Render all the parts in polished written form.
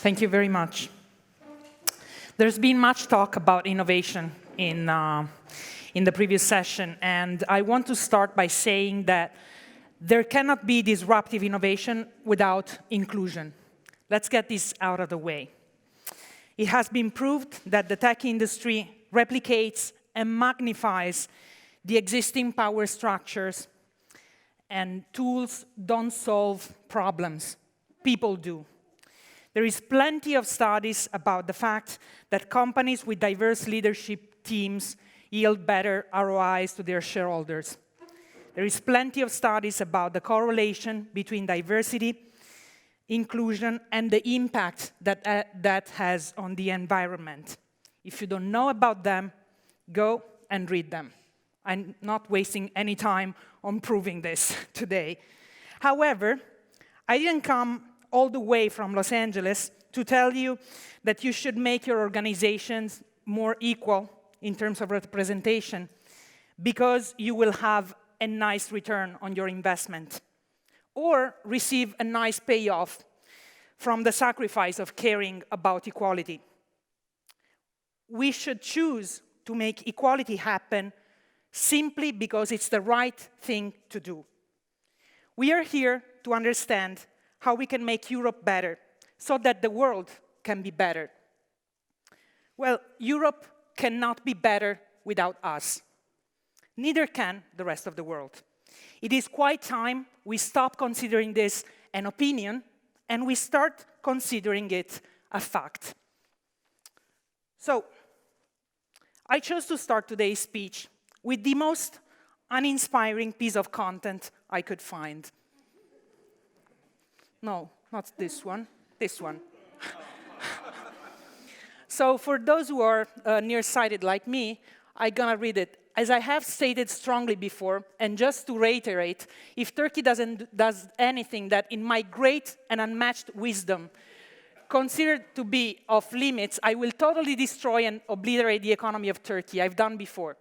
Thank you very much. There's been much talk about innovation in the previous session, and I want to start by saying that there cannot be disruptive innovation without inclusion. Let's get this out of the way. It has been proved that the tech industry replicates and magnifies the existing power structures, and tools don't solve problems. People do. There is plenty of studies about the fact that companies with diverse leadership teams yield better ROIs to their shareholders. There is plenty of studies about the correlation between diversity, inclusion, and the impact that that has on the environment. If you don't know about them, go and read them. I'm not wasting any time on proving this today. However, I didn't come all the way from Los Angeles to tell you that you should make your organizations more equal in terms of representation because you will have a nice return on your investment or receive a nice payoff from the sacrifice of caring about equality. We should choose to make equality happen simply because it's the right thing to do. We are here to understand how we can make Europe better so that the world can be better. Well, Europe cannot be better without us. Neither can the rest of the world. It is quite time we stop considering this an opinion and we start considering it a fact. So, I chose to start today's speech with the most uninspiring piece of content I could find. No, not this one, this one. So for those who are nearsighted like me, I'm gonna read it. As I have stated strongly before, and just to reiterate, if Turkey does anything that in my great and unmatched wisdom considered to be off limits, I will totally destroy and obliterate the economy of Turkey. I've done before.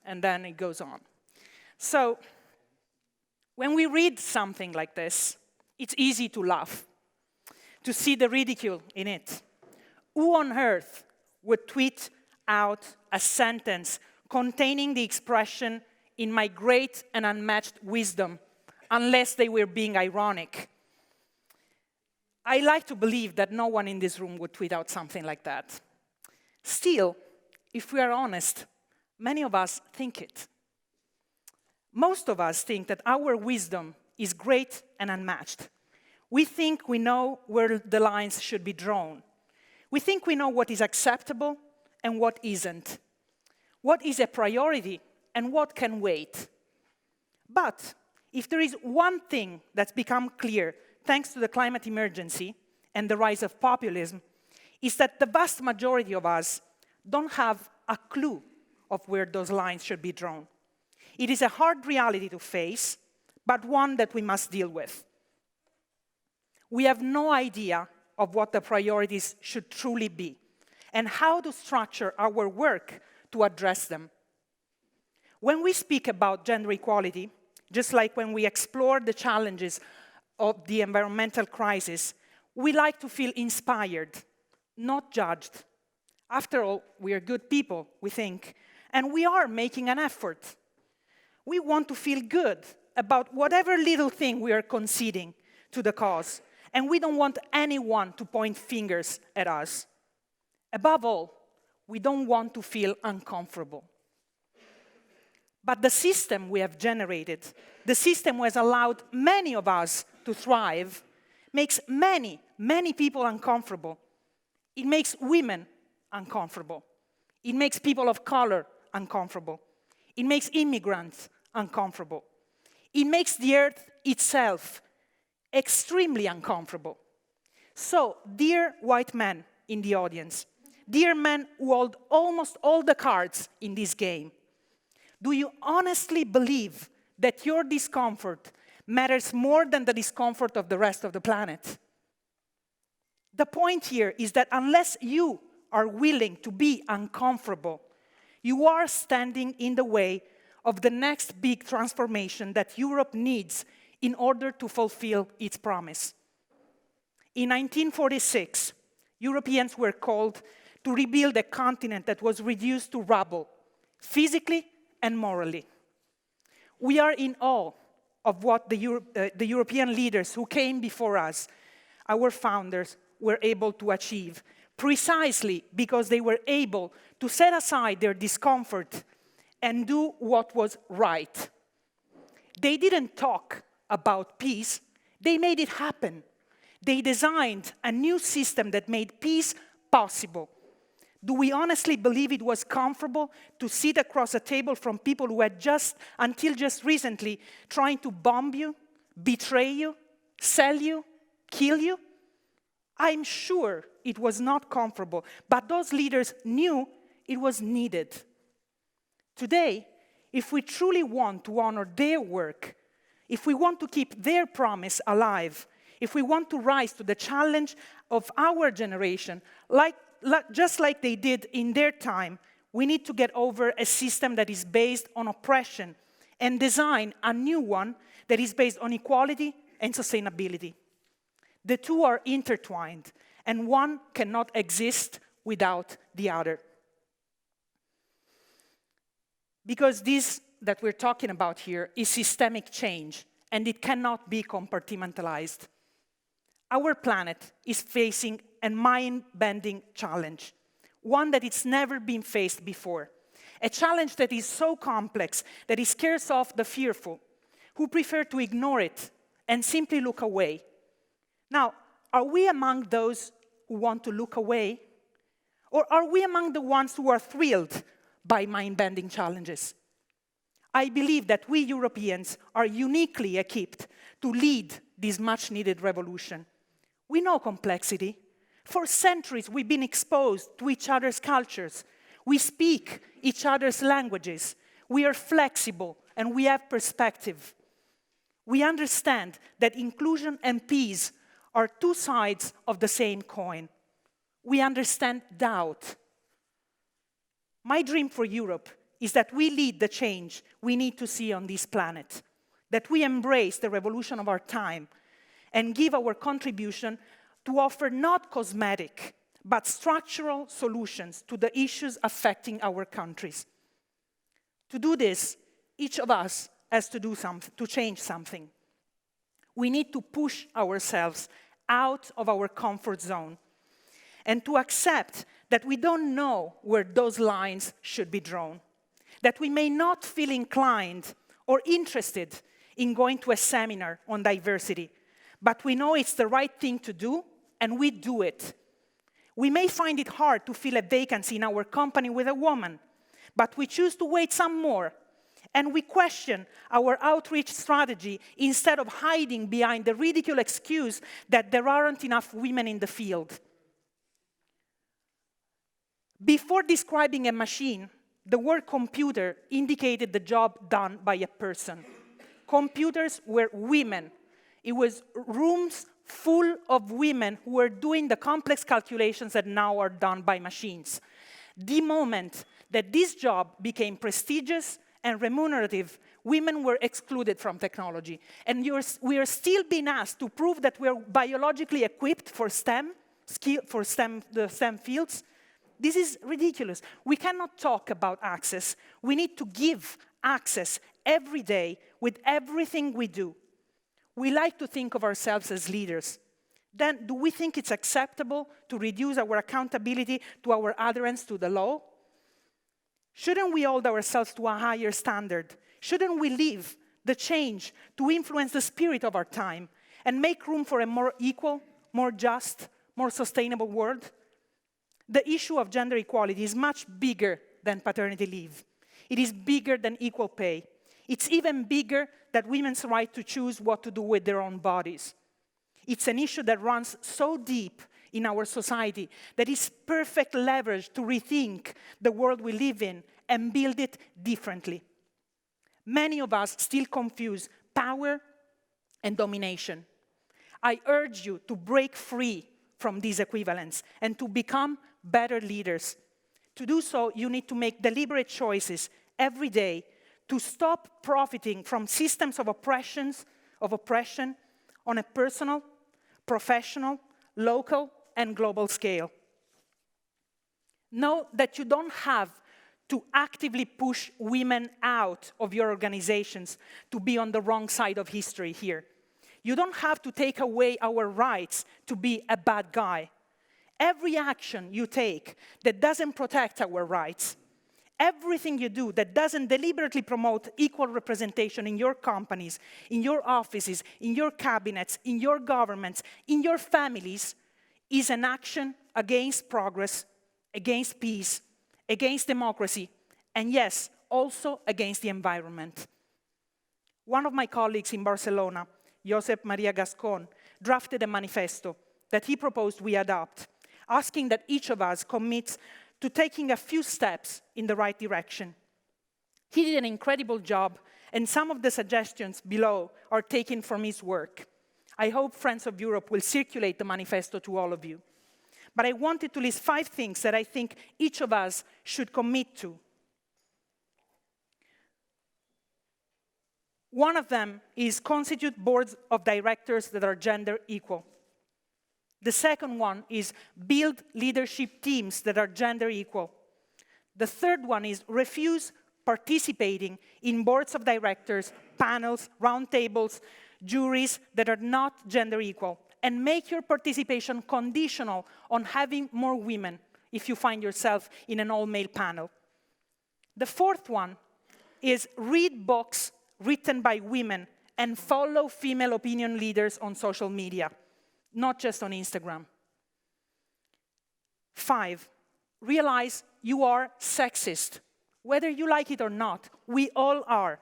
And then it goes on. So when we read something like this, it's easy to laugh, to see the ridicule in it. Who on earth would tweet out a sentence containing the expression, "in my great and unmatched wisdom," unless they were being ironic? I like to believe that no one in this room would tweet out something like that. Still, if we are honest, many of us think it. Most of us think that our wisdom is great and unmatched. We think we know where the lines should be drawn. We think we know what is acceptable and what isn't. What is a priority and what can wait. But if there is one thing that's become clear thanks to the climate emergency and the rise of populism, is that the vast majority of us don't have a clue of where those lines should be drawn. It is a hard reality to face, but one that we must deal with. We have no idea of what the priorities should truly be and how to structure our work to address them. When we speak about gender equality, just like when we explore the challenges of the environmental crisis, we like to feel inspired, not judged. After all, we are good people, we think, and we are making an effort. We want to feel good about whatever little thing we are conceding to the cause, and we don't want anyone to point fingers at us. Above all, we don't want to feel uncomfortable. But the system we have generated, the system who has allowed many of us to thrive, makes many, many people uncomfortable. It makes women uncomfortable. It makes people of color uncomfortable. It makes immigrants uncomfortable. It makes the earth itself extremely uncomfortable. So, dear white men in the audience, dear men who hold almost all the cards in this game, do you honestly believe that your discomfort matters more than the discomfort of the rest of the planet? The point here is that unless you are willing to be uncomfortable, you are standing in the way of the next big transformation that Europe needs in order to fulfill its promise. In 1946, Europeans were called to rebuild a continent that was reduced to rubble, physically and morally. We are in awe of what the European leaders who came before us, our founders, were able to achieve, precisely because they were able to set aside their discomfort and do what was right. They didn't talk about peace, they made it happen. They designed a new system that made peace possible. Do we honestly believe it was comfortable to sit across a table from people who had until just recently, trying to bomb you, betray you, sell you, kill you? I'm sure it was not comfortable, but those leaders knew it was needed. Today, if we truly want to honor their work, if we want to keep their promise alive, if we want to rise to the challenge of our generation, just like they did in their time, we need to get over a system that is based on oppression and design a new one that is based on equality and sustainability. The two are intertwined, and one cannot exist without the other. Because this that we're talking about here is systemic change, and it cannot be compartmentalized. Our planet is facing a mind-bending challenge, one that it's never been faced before. A challenge that is so complex that it scares off the fearful, who prefer to ignore it and simply look away. Now, are we among those who want to look away? Or are we among the ones who are thrilled by mind-bending challenges? I believe that we Europeans are uniquely equipped to lead this much-needed revolution. We know complexity. For centuries, we've been exposed to each other's cultures. We speak each other's languages. We are flexible, and we have perspective. We understand that inclusion and peace are two sides of the same coin. We understand doubt. My dream for Europe is that we lead the change we need to see on this planet, that we embrace the revolution of our time and give our contribution to offer not cosmetic, but structural solutions to the issues affecting our countries. To do this, each of us has to do something, to change something. We need to push ourselves out of our comfort zone and to accept that we don't know where those lines should be drawn, that we may not feel inclined or interested in going to a seminar on diversity, but we know it's the right thing to do, and we do it. We may find it hard to fill a vacancy in our company with a woman, but we choose to wait some more, and we question our outreach strategy instead of hiding behind the ridiculous excuse that there aren't enough women in the field. Before describing a machine, the word computer indicated the job done by a person. Computers were women. It was rooms full of women who were doing the complex calculations that now are done by machines. The moment that this job became prestigious and remunerative, women were excluded from technology. And we are still being asked to prove that we're biologically equipped for the STEM fields. This is ridiculous. We cannot talk about access. We need to give access every day with everything we do. We like to think of ourselves as leaders. Then, do we think it's acceptable to reduce our accountability to our adherence to the law? Shouldn't we hold ourselves to a higher standard? Shouldn't we live the change to influence the spirit of our time and make room for a more equal, more just, more sustainable world? The issue of gender equality is much bigger than paternity leave. It is bigger than equal pay. It's even bigger than women's right to choose what to do with their own bodies. It's an issue that runs so deep in our society that is perfect leverage to rethink the world we live in and build it differently. Many of us still confuse power and domination. I urge you to break free from these equivalents and to become better leaders. To do so, you need to make deliberate choices every day to stop profiting from systems of oppression on a personal, professional, local, and global scale. Know that you don't have to actively push women out of your organizations to be on the wrong side of history here. You don't have to take away our rights to be a bad guy. Every action you take that doesn't protect our rights, everything you do that doesn't deliberately promote equal representation in your companies, in your offices, in your cabinets, in your governments, in your families, is an action against progress, against peace, against democracy, and yes, also against the environment. One of my colleagues in Barcelona, Josep Maria Gascon, drafted a manifesto that he proposed we adopt, asking that each of us commits to taking a few steps in the right direction. He did an incredible job, and some of the suggestions below are taken from his work. I hope Friends of Europe will circulate the manifesto to all of you. But I wanted to list 5 things that I think each of us should commit to. One of them is constitute boards of directors that are gender equal. The second one is build leadership teams that are gender equal. The third one is refuse participating in boards of directors, panels, roundtables, juries that are not gender equal, and make your participation conditional on having more women if you find yourself in an all-male panel. The fourth one is read books written by women and follow female opinion leaders on social media, not just on Instagram. 5, realize you are sexist. Whether you like it or not, we all are.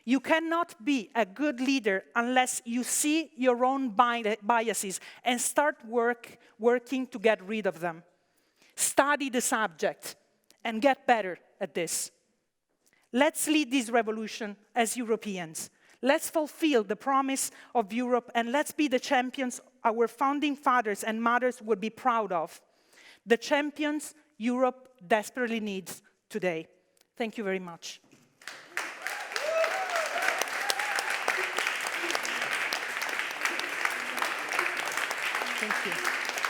You cannot be a good leader unless you see your own biases and start working to get rid of them. Study the subject and get better at this. Let's lead this revolution as Europeans. Let's fulfill the promise of Europe and let's be the champions our founding fathers and mothers would be proud of. The champions Europe desperately needs today. Thank you very much. Thank you.